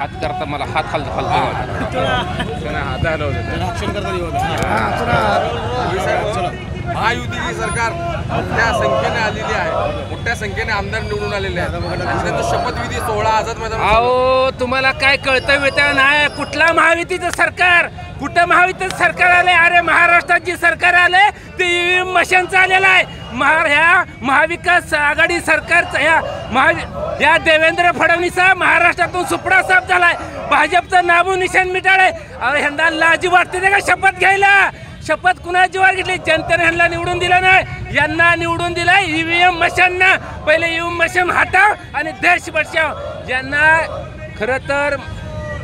हात करता मला हात हात महायुती ही सरकार मोठ्या संख्येने आलेली आहे, मोठ्या संख्येने आमदार निवडून आलेले आहेत आणि त्यांचा शपथविधी सोहळा आझाद मैदान। अहो तुम्हाला काय कळतं वेळतं नाही, कुठला महायुतीचं सरकार, कुठं महायुतीचं सरकार आलंय? अरे महाराष्ट्रात जी सरकार आलंय ते ईव्हीएम मशीनचं आलेलं आहे। ह्या महाविकास आघाडी सरकारचा या देवेंद्र फडणवीस महाराष्ट्रातून सुपडा साफ झालाय, भाजपचं नामो निशाण मिटाळलंय। अहो ह्यांना लाज वाटते का शपथ घ्यायला? शपथ कुणा जीवावर घेतली? जनतेने ह्यांना निवडून दिलं नाही, यांना निवडून दिलं ईव्हीएम मशीनना। पहिले ईव्हीएम मशीन हटाव आणि देश बचाव। यांना खरं तर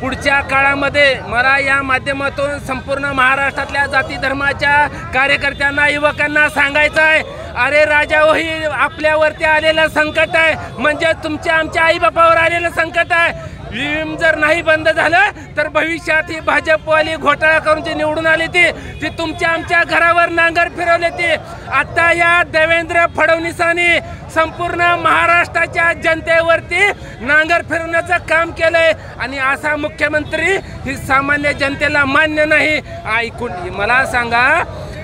पुढच्या काळामध्ये मला या माध्यमातून संपूर्ण महाराष्ट्रातल्या जाती धर्माच्या कार्यकर्त्यांना, युवकांना सांगायचं आहे, अरे राजाओ ही आपल्यावरती आलेलं संकट आहे, म्हणजे तुमच्या आमच्या आईबापावर आलेलं संकट आहे। ईव्हीएम जर नाही बंद झालं तर भविष्यात ही भाजपवाली घोटाळा करून जी निवडून आली ती तुमच्या आमच्या घरावर नांगर फिरवले ती। आता या देवेंद्र फडणवीसांनी संपूर्ण महाराष्ट्राच्या जनतेवरती नांगर फिरवण्याचं काम केलंय आणि असा मुख्यमंत्री ही सामान्य जनतेला मान्य नाही। ऐकून मला सांगा,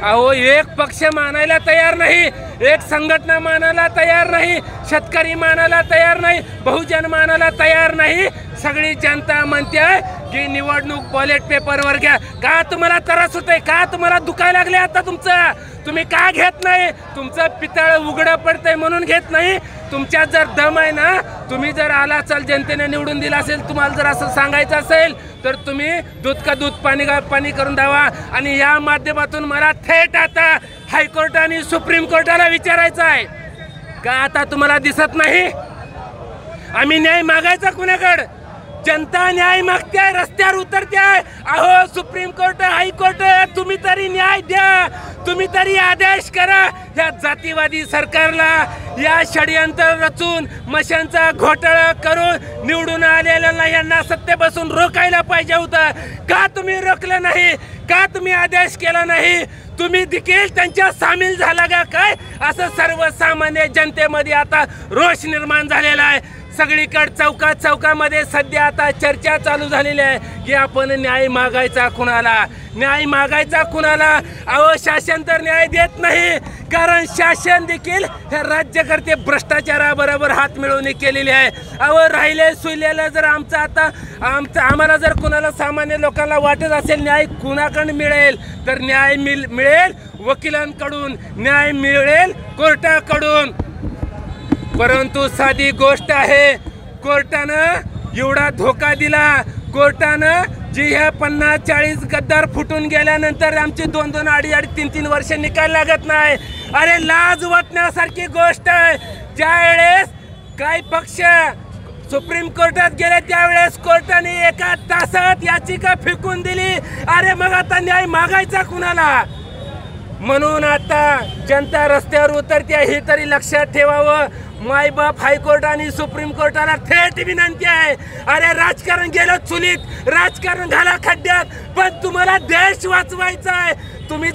अहो एक पक्ष मानायला तयार नाही, एक संघटना मानायला तयार नाही, शेतकरी मानायला तयार नाही, बहुजन मानायला तयार नाही। सगळी जनता म्हणते की निवडणूक बॅलेट पेपरवर घ्या। का तुम्हाला त्रास होतोय? का तुम्हाला दुखायला लागले? आता तुम्ही का घेत नाही? तुमचं पितळ उघडं पडतंय म्हणून घेत नाही। तुमच्यात जर दम आहे ना, तुम्ही जर आला चल जनतेने निवडून दिला असेल, तुम्हाला जर असं सांगायचं असेल तर तुम्ही दूध का दूध पाणी का पाणी करून द्यावा। आणि या माध्यमातून मला थेट आता हायकोर्ट आणि सुप्रीम कोर्टाला विचारायचं आहे का आता तुम्हाला दिसत नाही? आम्ही न्याय मागायचा कुणाकडे? जनता न्याय मागते, रस्त्यावर उतरते। अहो सुप्रीम कोर्ट, हायकोर्ट, तुम्ही तरी न्याय द्या, तुम्ही तरी आदेश करा। या जातीवादी सरकारला या षडयंत्र रचून मशांचा घोटाळा करून निवडून आलेल्या यांना सत्य बसून रोखायला पाहिजे होतं। का तुम्ही रोखलं नाही? का तुम्ही आदेश केला नाही? तुम्ही देखील त्यांच्या सामील झाला का काय? असं सर्वसामान्य जनतेमध्ये आता रोष निर्माण झालेला आहे। सगळीकडे चौकामध्ये सध्या आता चर्चा चालू झालेली आहे की आपण न्याय मागायचा कुणाला, न्याय मागायचा कुणाला? अहो शासन तर न्याय देत नाही, कारण शासन देखील हे राज्यकर्ते भ्रष्टाचाराबरोबर हात मिळवणी केलेली आहे। अहो राहिले सुलेलं जर आम्हाला जर कुणाला सामान्य लोकांना वाटत असेल न्याय कुणाकडून मिळेल, तर न्याय मिळेल वकिलांकडून, न्याय मिळेल कोर्टाकडून। परंतु साधी गोष्ट आहे, कोर्टानं एवढा धोका दिला, कोर्टानं जी ह्या 50-40 गद्दार फुटून गेल्यानंतर आमची 2-2, 2.5, 3-3 वर्ष निकाल लागत नाही। अरे लाज वाटण्यासारखी गोष्ट आहे। ज्यावेळेस काही पक्ष सुप्रीम कोर्टात गेले त्यावेळेस कोर्टाने 1 तासात याचिका फेकून दिली। अरे मग आता न्याय मागायचा कुणाला? म्हणून आता जनता रस्त्यावर उतरते, हे तरी लक्षात ठेवावं। मायबाप हायकोर्ट आणि सुप्रीम कोर्टाला थेट विनंती आहे, अरे राजकारण गेलं चुलीत, राजकारण घाला खड्ड्यात, पण तुम्हाला देश वाचवायचा आहे। तुम्ही